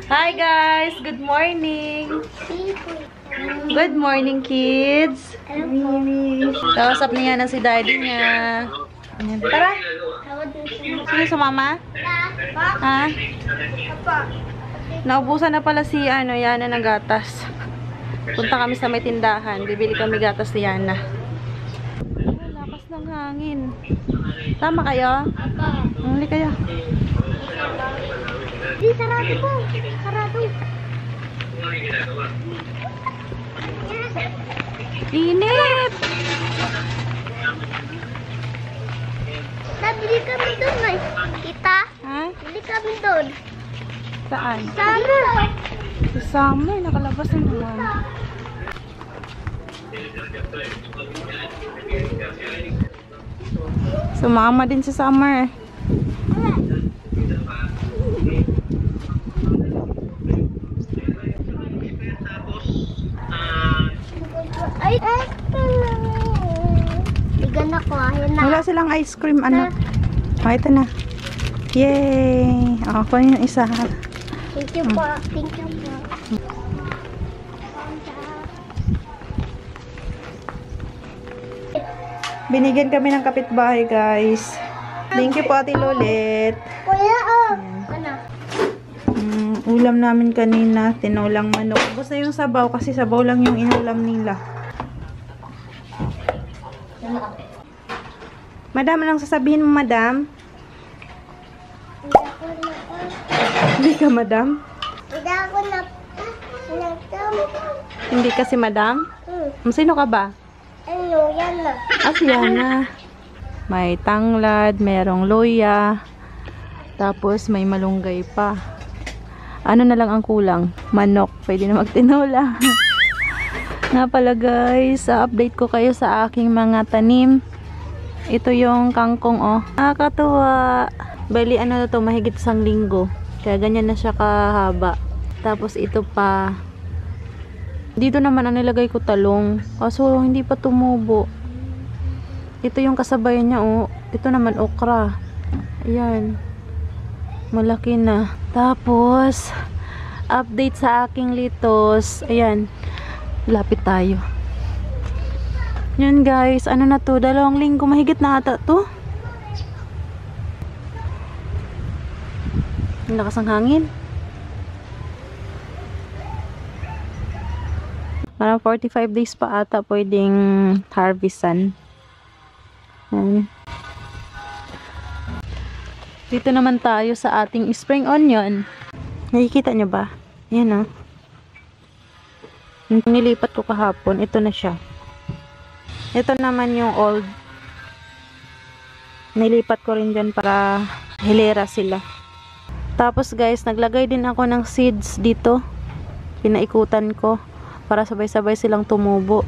Hi guys! Good morning! Good morning kids! Kausap niya na si daddy niya. Ayan. Tara! Sino sumama? Ha? Naubusan na pala si Yana ng gatas. Punta kami sa may tindahan. Bibili kami gatas ni Yana. Lakas ng hangin. Tama kayo? Huli kayo. Di, sarado po. Sarado. Init! Nabili kami doon, guys. Kita? Ha? Bili kami doon. Saan? Sana. Sa summer. Nakalabas na naman. Sumama din sa summer. Ay, Bigan ako, ayun na. Wala silang ice cream, anak. Oh, ito na. Yay! Ako yung isa. Thank you po. Thank you po. Binigyan kami ng kapitbahay, guys. Thank you po, Ate Lolet. Kuya, oh. Ano? Ulam namin kanina, tinulang manok. Ubus na yung sabaw kasi sabaw lang yung inulam nila. Madam, anong sasabihin mo, madam? Hindi ka, madam? Hindi ako na... Hindi kasi, madam? Sino ka ba? Ano, yan na. Si Yana. May tanglad, merong loya, tapos may malunggay pa. Ano na lang ang kulang? Manok. Pwede na magtinola. Nga pala guys, update ko kayo sa aking mga tanim. Ito yung kangkong, oh. Nakakatuwa. Bali, ano na to, mahigit 1 linggo. Kaya ganyan na siya kahaba. Tapos ito pa. Dito naman ang nilagay ko talong. Kaso hindi pa tumubo. Ito yung kasabayan niya, oh. Ito naman okra. Ayan. Malaki na. Tapos, update sa aking litos. Ayan. Lapit tayo. Yan guys. Ano na to? 2 linggo. Mahigit na ata to. Ang lakas ng hangin. Parang 45 days pa ata pwedeng harvestan. Ayan. Dito naman tayo sa ating spring onion. Nakikita nyo ba? Ayan, oh. Nilipat ko kahapon. Ito na siya. Ito naman yung old. Nilipat ko rin dyan para hilera sila. Tapos guys, naglagay din ako ng seeds dito. Pinaikutan ko para sabay-sabay silang tumubo.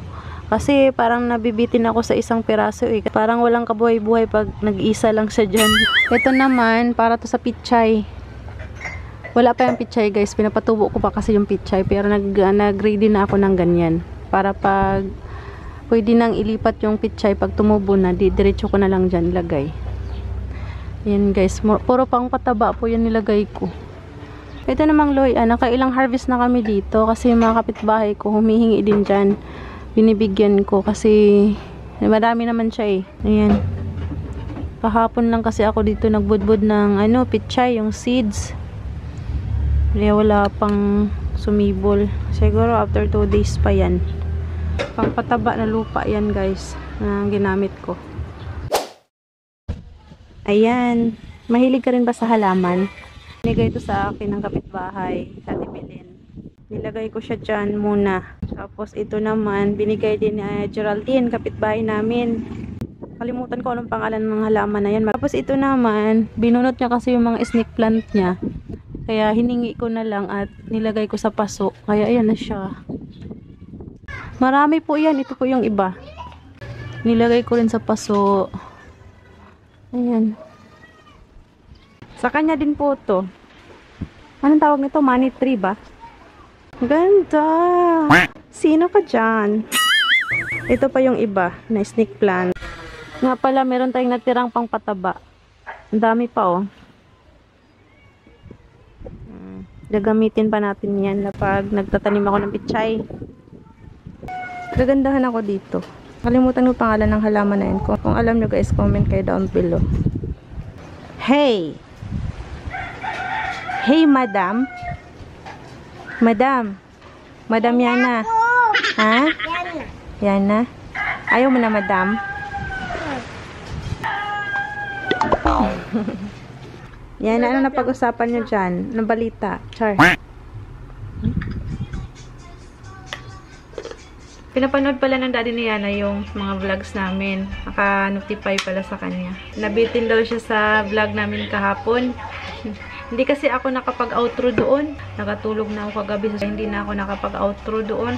Kasi parang nabibitin ako sa isang piraso eh. Parang walang kabuhay-buhay pag nag-isa lang siya dyan. Ito naman, para to sa pichay. Wala pa yung pichay guys. Pinapatubo ko pa kasi yung pichay. Pero nag-ready na ako ng ganyan. Para pag pwede nang ilipat yung pichay pag tumubo na, diretso ko na lang dyan lagay. Yan guys. Puro pang pataba po yan nilagay ko. Ito namang loy. Nakailang harvest na kami dito. Kasi yung mga kapitbahay ko humihingi din dyan. Binibigyan ko kasi madami naman siya eh. Ayan. Kahapon lang kasi ako dito nagbudbud ng pichay, yung seeds. Kaya wala pang sumibol. Siguro after 2 days pa yan. Pangpataba na lupa yan guys. Na ginamit ko. Ayan. Mahilig ka rin ba sa halaman? Nilagay ito sa akin ng kapitbahay. Sa Tibilin. Nilagay ko siya dyan muna. Tapos ito naman, binigay din ni Geraldine, kapitbahay namin. Kalimutan ko anong pangalan ng halaman na yan. Tapos ito naman, binunot niya kasi yung mga snake plant niya. Kaya hiningi ko na lang at nilagay ko sa paso. Kaya ayan na siya. Marami po yan. Ito po yung iba. Nilagay ko rin sa paso. Ayan. Sa kanya din po to. Anong tawag nito? Money tree ba? Ganda! Sino ka dyan? Ito pa yung iba na snake plant. Nga pala, meron tayong natirang pang pataba. Ang dami pa, oh. Gagamitin pa natin yan kapag nagtatanim ako ng pichay. Gagandahan ako dito. Kalimutan ko pangalan ng halaman na yun. Kung alam nyo guys, comment kayo down below. Hey! Hey, madam. Madam. Madam Yana. Ha? Yan na. Yana? Ayaw mo na, madam? Yana, ano na pag-usapan nyo dyan? Anong balita? Char. Pinapanood pala ng daddy ni Yana yung mga vlogs namin. Naka-notify pala sa kanya. Nabitin daw siya sa vlog namin kahapon. Hindi kasi ako nakapag-outro doon. Nakatulog na ako kagabi. So hindi na ako nakapag-outro doon.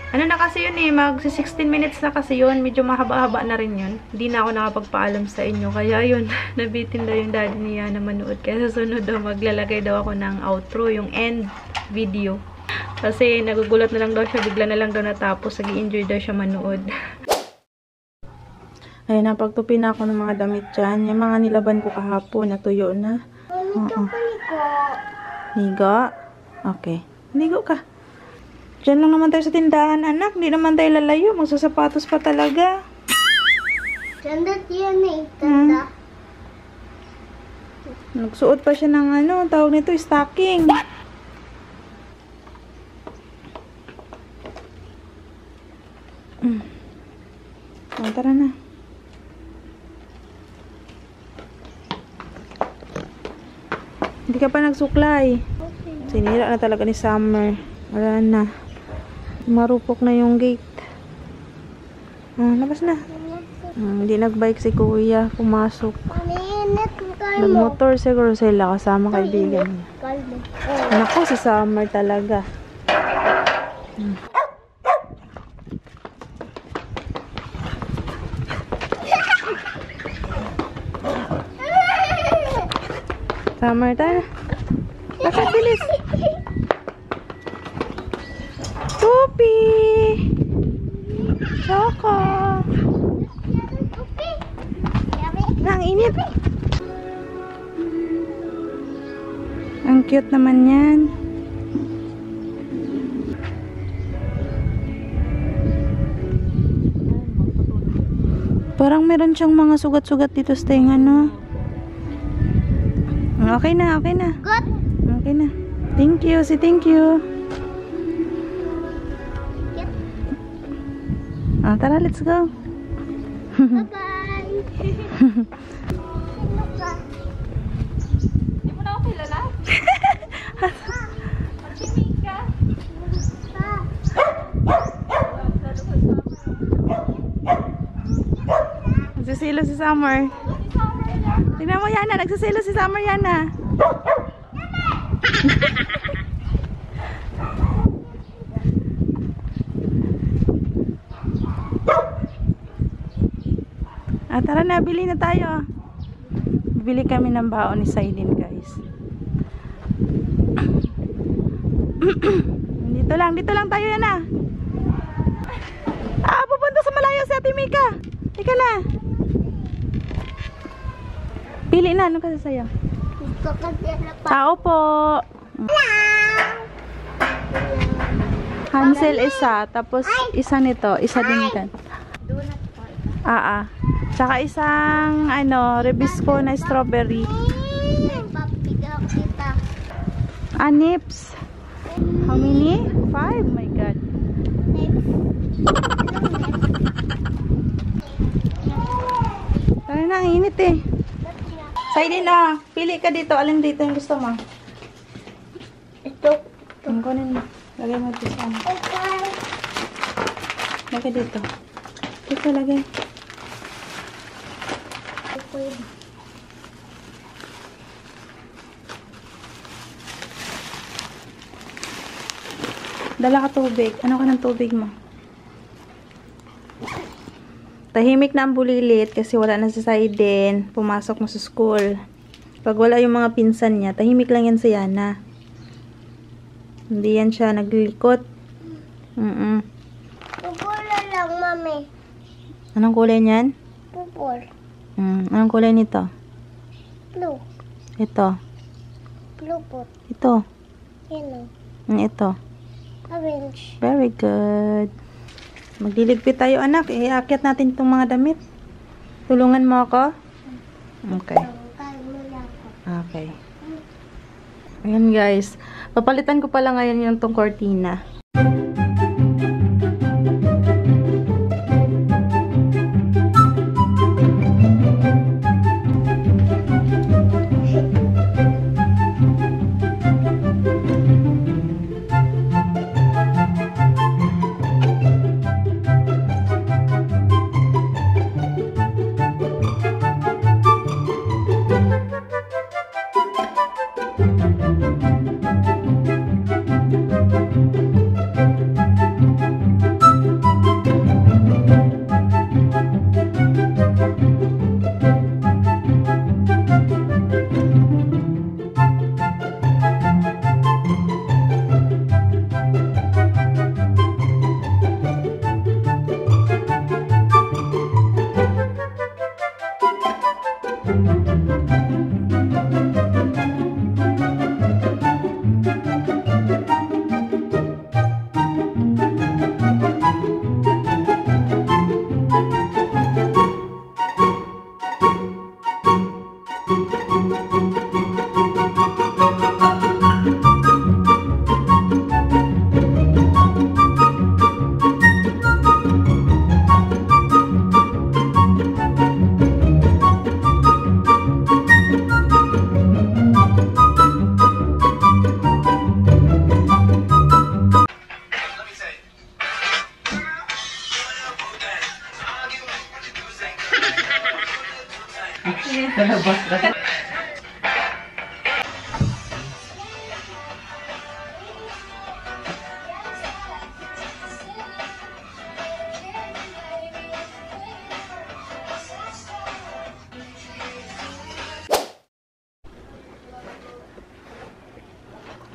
Ano na kasi yun eh, mag-16 minutes na kasi yun. Medyo mahaba-haba na rin yun. Hindi na ako nakapagpaalam sa inyo. Kaya yun, nabitin daw yung daddy ni Yana manood. Kaya sa sunod daw, maglalagay daw ako ng outro, yung end video. Kasi nagugulat na lang daw siya, bigla na lang daw natapos. Nag-i-enjoy daw siya manood. Ayun, napagtupi na ako ng mga damit dyan. Yung mga nilaban ko kahapon, natuyo na. Nigo? Okay. Nigo ka. Diyan lang naman tayo sa tindahan, anak. Hindi naman tayo lalayo. Magsasapatos pa talaga. Tanda yan eh. Tanda. Nagsuot pa siya ng ano, tawag nito, stocking. Oh, tara na. Hindi ka pa nagsuklay. Sinira na talaga ni Summer. Wala na. Marupok na yung gate. Labas na. Hindi nagbike si kuya. Pumasok. Paninit mo kayo mo. Nagmotor siguro sila kasama kaibigan niya. Kalmo. Naku, si Summer talaga. Summer, tara. Lakad, bilis. Tupi! Choco! Ang init. Ang cute naman yan. Parang meron siyang mga sugat-sugat dito sa tenga, no? Okay na, okay na. Good. Okay na. Thank you, si thank you. Tara, let's go. Bye-bye. Sino ka? Hindi mo na ako kilala? Chimika. Nagsisilo si Summer. Tingnan mo, Yana. Nagsisilo si Summer, Yana. Tara na, bili na tayo. Bili kami ng baon ni Saidin, guys. Dito lang tayo, Yana. Pupunta sa malayo si Ate Mika. Ika na. Pili na, ano kasi sa'yo? Gusto ka dyan na pa. Tao po. Hansel isa, tapos isa nito, isa din kan. Tsaka isang Rebisco na strawberry. Papigaw kita. Nips. How many? 5? My God. Tara na, ang init eh. Saidin na, pili ka dito. Alin dito yung gusto mo? Ito. Ang kunin mo. Lagay mo dito. Okay. Lagay dito. Dito lagay. Dala ka tubig. Ano ka ng tubig mo? Tahimik na ang bulilit kasi wala na si Saiden. Pumasok mo sa school. Pag wala yung mga pinsan niya, tahimik lang yan si Yana. Hindi yan siya naglilikot. Pupul lang, mami. Anong kulay niyan? Pupul. Anong kulay nito? Blue. Ito. Blue pot. Ito. Yun o. Ito. Orange. Very good. Magliligpit tayo, anak. Iakyat natin itong mga damit. Tulungan mo ako? Okay. Kaya mo na ako. Okay. Ayan guys. Papalitan ko pala ngayon yung tong cortina.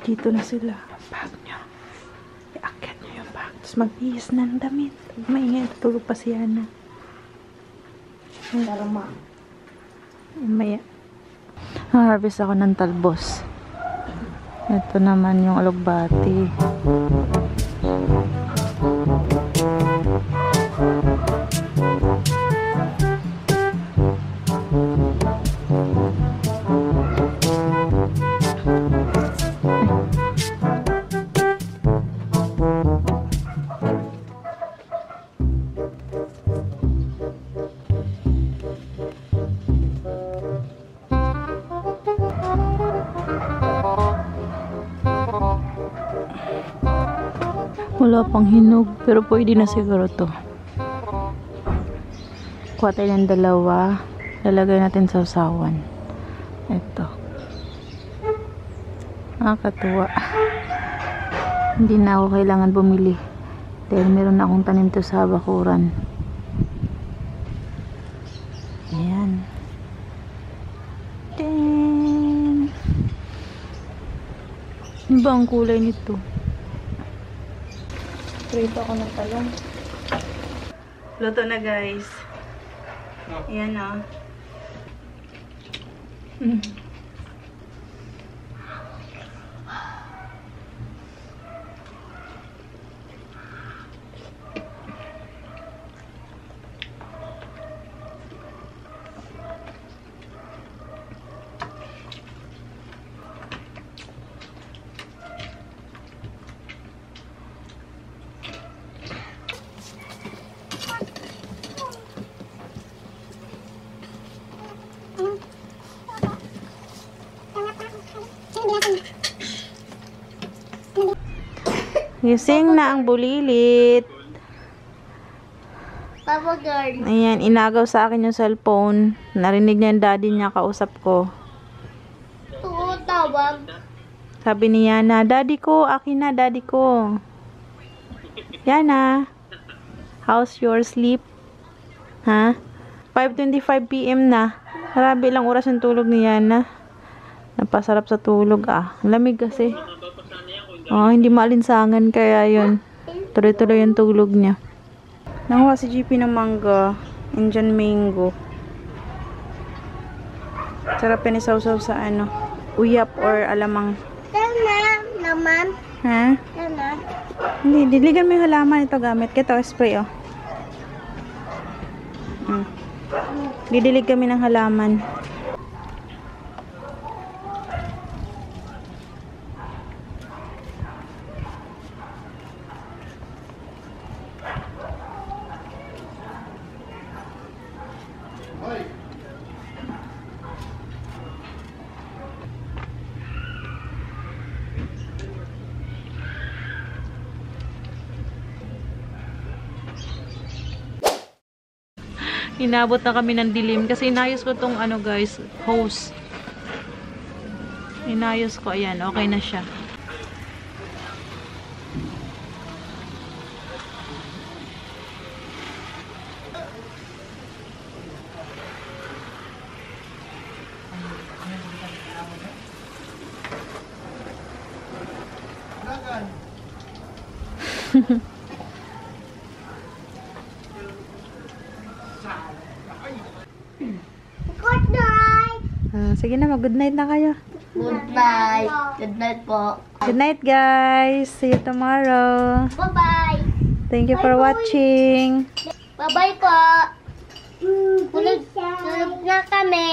Dito na sila. Bag nyo. Iakyat nyo yung bag. Tapos magbihis na ng damit. Maingay. Tutulog pa si Yana. Darma. Maya. Harvest ako ng talbos. Ito naman yung alugbati. Wala pang hinog, pero pwede na siguro to. Kuha tayo ng dalawa. Lalagay natin sa usawan. Ito. Nakakatuwa. Hindi na ako kailangan bumili. Dahil meron na akong tanim to sa bakuran. Ayan. Ding! Ano ba ang kulay nito? Prito ako ng talong. Luto na guys. Ayan o. Gising na ang bulilit. Papa girl. Ayan, inagaw sa akin yung cellphone. Narinig niya yung daddy niya, kausap ko. Tawag. Sabi ni Yana, daddy ko, akin na, daddy ko. Yana, how's your sleep? Ha? 5:25 PM na. Grabe lang oras yung tulog ni Yana. Napasarap sa tulog ah. Lamig kasi. Oh, hindi maalinsangan kaya yun. Tuloy-tuloy yung tulog niya. Nakuha si GP ng mangga. Indian mango. Sarap yan isaw-saw sa ano. Uyap or alamang. Tama. ma'am. Ha? Yan na. Hindi, diligan mo yung halaman ito gamit. Ito, spray, oh. Didilig kami ng halaman. Inabot na kami ng dilim kasi inayos ko tong ano guys, hose. Inayos ko, ayan, okay na siya. Good night. Sige na, mag-good night na kayo. Good night. Good night po. Good night guys. See you tomorrow. Bye-bye. Thank you for watching. Bye-bye po. Tulog na kami.